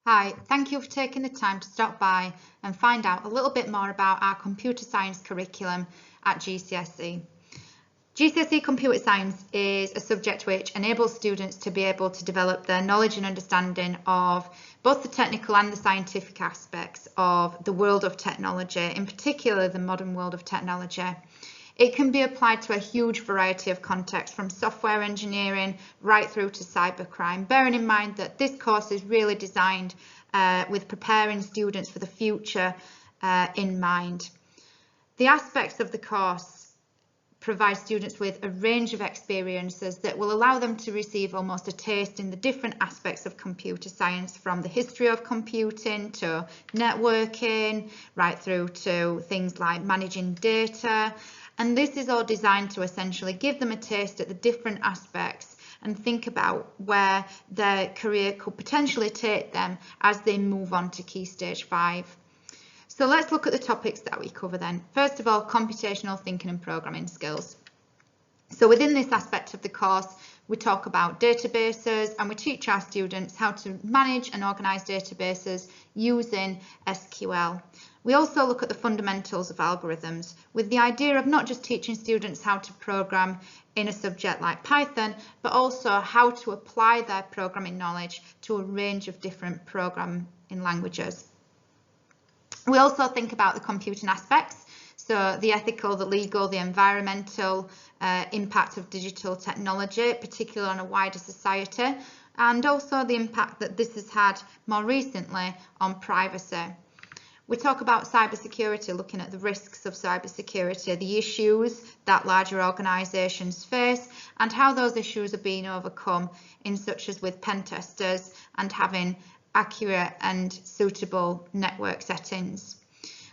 Hi, thank you for taking the time to stop by and find out a little bit more about our computer science curriculum at GCSE. GCSE Computer Science is a subject which enables students to be able to develop their knowledge and understanding of both the technical and the scientific aspects of the world of technology, in particular the modern world of technology. It can be applied to a huge variety of contexts, from software engineering right through to cybercrime, bearing in mind that this course is really designed with preparing students for the future in mind. The aspects of the course provide students with a range of experiences that will allow them to receive almost a taste in the different aspects of computer science, from the history of computing to networking, right through to things like managing data. And this is all designed to essentially give them a taste at the different aspects and think about where their career could potentially take them as they move on to Key Stage 5. So let's look at the topics that we cover then. First of all, computational thinking and programming skills. So within this aspect of the course, we talk about databases and we teach our students how to manage and organize databases using SQL. We also look at the fundamentals of algorithms, with the idea of not just teaching students how to program in a subject like Python, but also how to apply their programming knowledge to a range of different programming languages. We also think about the computing aspects, so the ethical, the legal, the environmental impact of digital technology, particularly on a wider society, and also the impact that this has had more recently on privacy. We talk about cybersecurity, looking at the risks of cybersecurity, the issues that larger organisations face, and how those issues are being overcome, in such as with pen testers and having accurate and suitable network settings.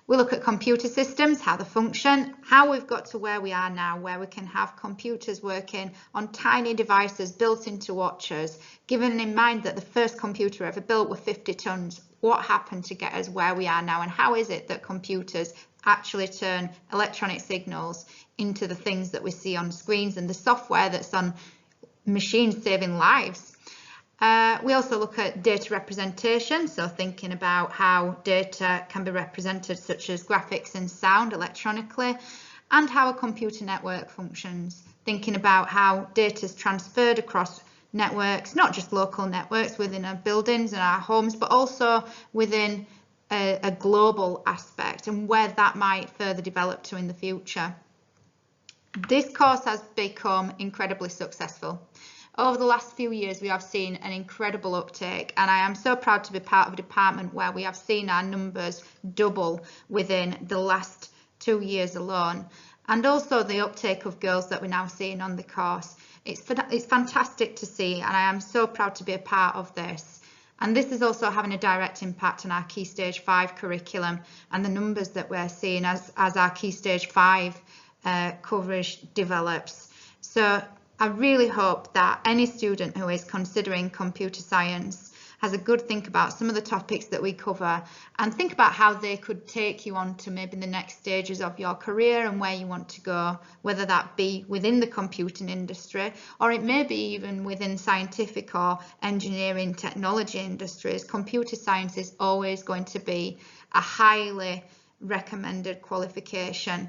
We look at computer systems, how they function, how we've got to where we are now, where we can have computers working on tiny devices built into watches, given in mind that the first computer ever built were 50 tons. What happened to get us where we are now, and how is it that computers actually turn electronic signals into the things that we see on screens and the software that's on machines saving lives? We also look at data representation, so thinking about how data can be represented, such as graphics and sound electronically, and how a computer network functions, thinking about how data is transferred across networks, not just local networks within our buildings and our homes, but also within a global aspect, and where that might further develop to in the future. This course has become incredibly successful. Over the last few years, we have seen an incredible uptake, and I am so proud to be part of a department where we have seen our numbers double within the last 2 years alone. And also the uptake of girls that we're now seeing on the course. It's fantastic to see, and I am so proud to be a part of this. And this is also having a direct impact on our Key Stage 5 curriculum and the numbers that we're seeing as our Key Stage 5 coverage develops. So I really hope that any student who is considering computer science has a good think about some of the topics that we cover, and think about how they could take you on to maybe the next stages of your career and where you want to go, whether that be within the computing industry, or it may be even within scientific or engineering technology industries. Computer science is always going to be a highly recommended qualification.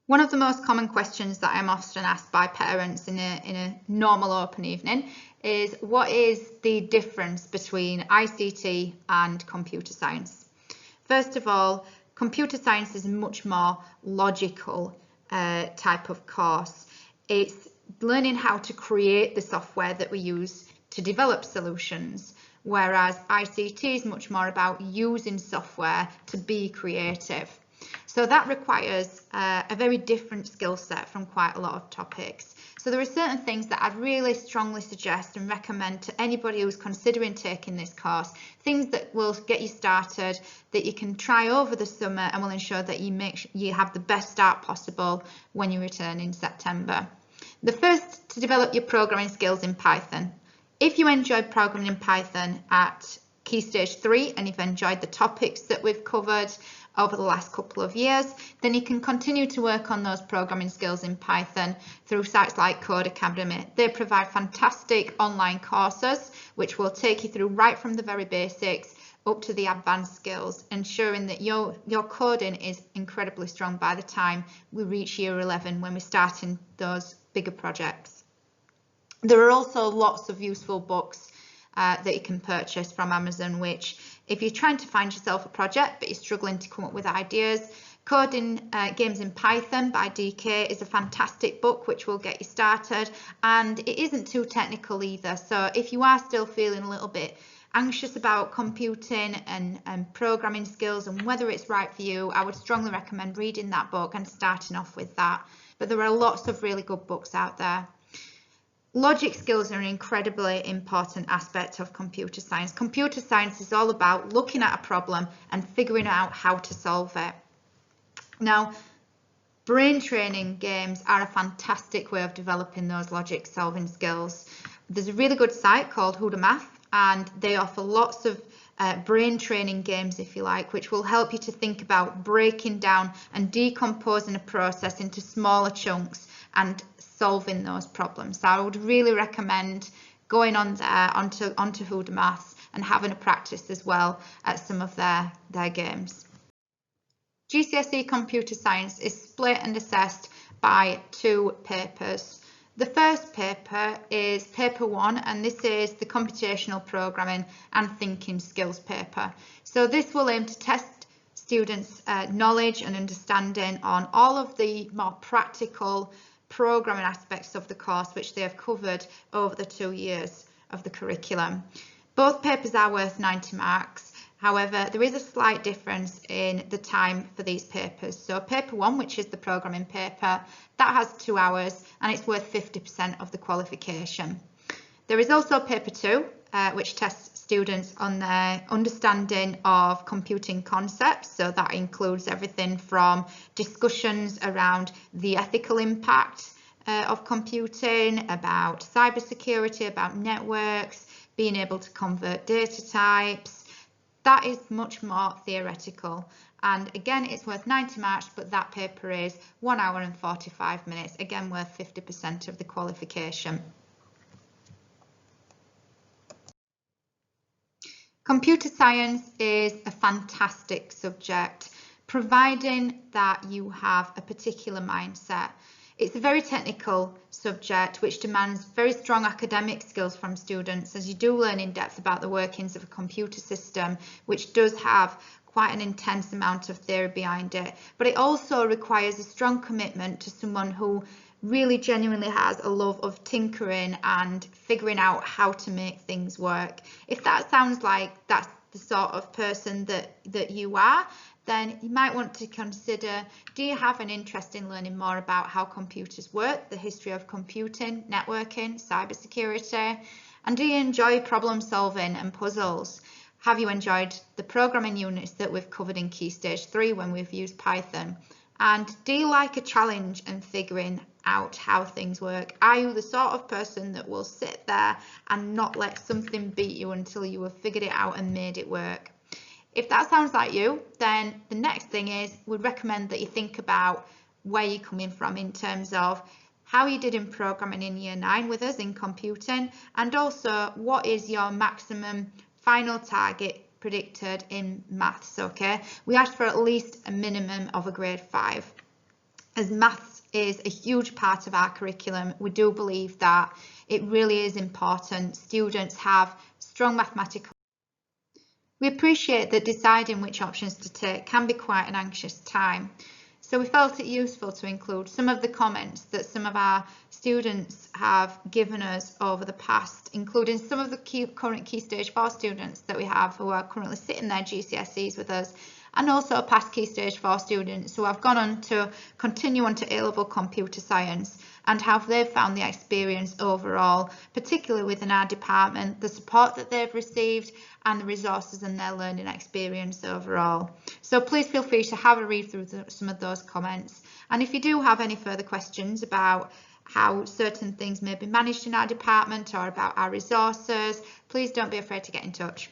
One of the most common questions that I'm often asked by parents in a normal open evening is, what is the difference between ICT and computer science? First of all, computer science is a much more logical type of course. It's learning how to create the software that we use to develop solutions, whereas ICT is much more about using software to be creative. So that requires a very different skill set from quite a lot of topics. So there are certain things that I'd really strongly suggest and recommend to anybody who's considering taking this course, things that will get you started, that you can try over the summer and will ensure that you have the best start possible when you return in September. The first, to develop your programming skills in Python. If you enjoyed programming in Python at Key Stage 3 and you've enjoyed the topics that we've covered, over the last couple of years, then you can continue to work on those programming skills in Python through sites like Codecademy. They provide fantastic online courses which will take you through right from the very basics up to the advanced skills, ensuring that your coding is incredibly strong by the time we reach year 11 when we're starting those bigger projects. There are also lots of useful books that you can purchase from Amazon, which if you're trying to find yourself a project but you're struggling to come up with ideas, Coding Games in Python by DK is a fantastic book which will get you started, and it isn't too technical either. So if you are still feeling a little bit anxious about computing and programming skills and whether it's right for you, I would strongly recommend reading that book and starting off with that. But there are lots of really good books out there. Logic skills are an incredibly important aspect of computer science. Computer science is all about looking at a problem and figuring out how to solve it. Now, brain training games are a fantastic way of developing those logic solving skills. There's a really good site called Who'da and they offer lots of brain training games, if you like, which will help you to think about breaking down and decomposing a process into smaller chunks and solving those problems. So I would really recommend going on there onto Who'da and having a practice as well at some of their games. GCSE Computer Science is split and assessed by 2 papers. The first paper is paper 1, and this is the computational programming and thinking skills paper. So this will aim to test students' knowledge and understanding on all of the more practical programming aspects of the course which they have covered over the 2 years of the curriculum. Both papers are worth 90 marks. However, there is a slight difference in the time for these papers. So paper 1, which is the programming paper, that has 2 hours and it's worth 50% of the qualification. There is also paper 2, which tests students on their understanding of computing concepts. So that includes everything from discussions around the ethical impact of computing, about cybersecurity, about networks, being able to convert data types. That is much more theoretical, and again it's worth 90 marks, but that paper is 1 hour and 45 minutes, again worth 50% of the qualification. Computer science is a fantastic subject, providing that you have a particular mindset. It's a very technical subject which demands very strong academic skills from students, as you do learn in depth about the workings of a computer system, which does have quite an intense amount of theory behind it. But it also requires a strong commitment to someone who really genuinely has a love of tinkering and figuring out how to make things work. If that sounds like that's the sort of person that you are, then you might want to consider, do you have an interest in learning more about how computers work, the history of computing, networking, cybersecurity, and do you enjoy problem solving and puzzles? Have you enjoyed the programming units that we've covered in Key Stage 3 when we've used Python? And do you like a challenge and figuring out how things work? Are you the sort of person that will sit there and not let something beat you until you have figured it out and made it work? If that sounds like you, then the next thing is we'd recommend that you think about where you're coming from in terms of how you did in programming in year 9 with us in computing, and also what is your maximum final target predicted in maths. Okay, we asked for at least a minimum of a grade 5. As maths is a huge part of our curriculum, we do believe that it really is important students have strong mathematical. We appreciate that deciding which options to take can be quite an anxious time, so we felt it useful to include some of the comments that some of our students have given us over the past, including some of the current Key Stage 4 students that we have who are currently sitting their GCSEs with us, and also past Key Stage 4 students who have gone on to continue on to A-level computer science, and how they've found the experience overall, particularly within our department, the support that they've received and the resources and their learning experience overall. So please feel free to have a read through some of those comments. And if you do have any further questions about how certain things may be managed in our department or about our resources, please don't be afraid to get in touch.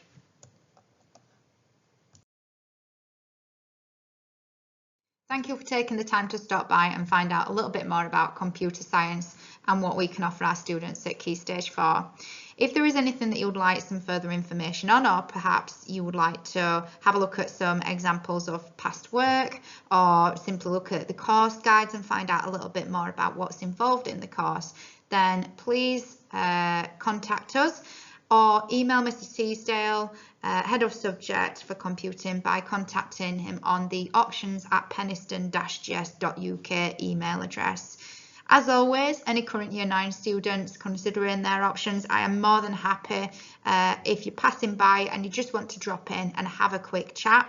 Thank you for taking the time to stop by and find out a little bit more about computer science and what we can offer our students at Key Stage 4. If there is anything that you would like some further information on, or perhaps you would like to have a look at some examples of past work, or simply look at the course guides and find out a little bit more about what's involved in the course, then please contact us or email Mr. Teasdale, Head of Subject for Computing, by contacting him on the options@penistone-gs.uk email address. As always, any current Year 9 students considering their options, I am more than happy if you're passing by and you just want to drop in and have a quick chat.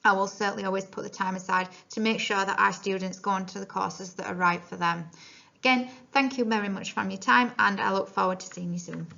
I will certainly always put the time aside to make sure that our students go on to the courses that are right for them. Again, thank you very much for your time, and I look forward to seeing you soon.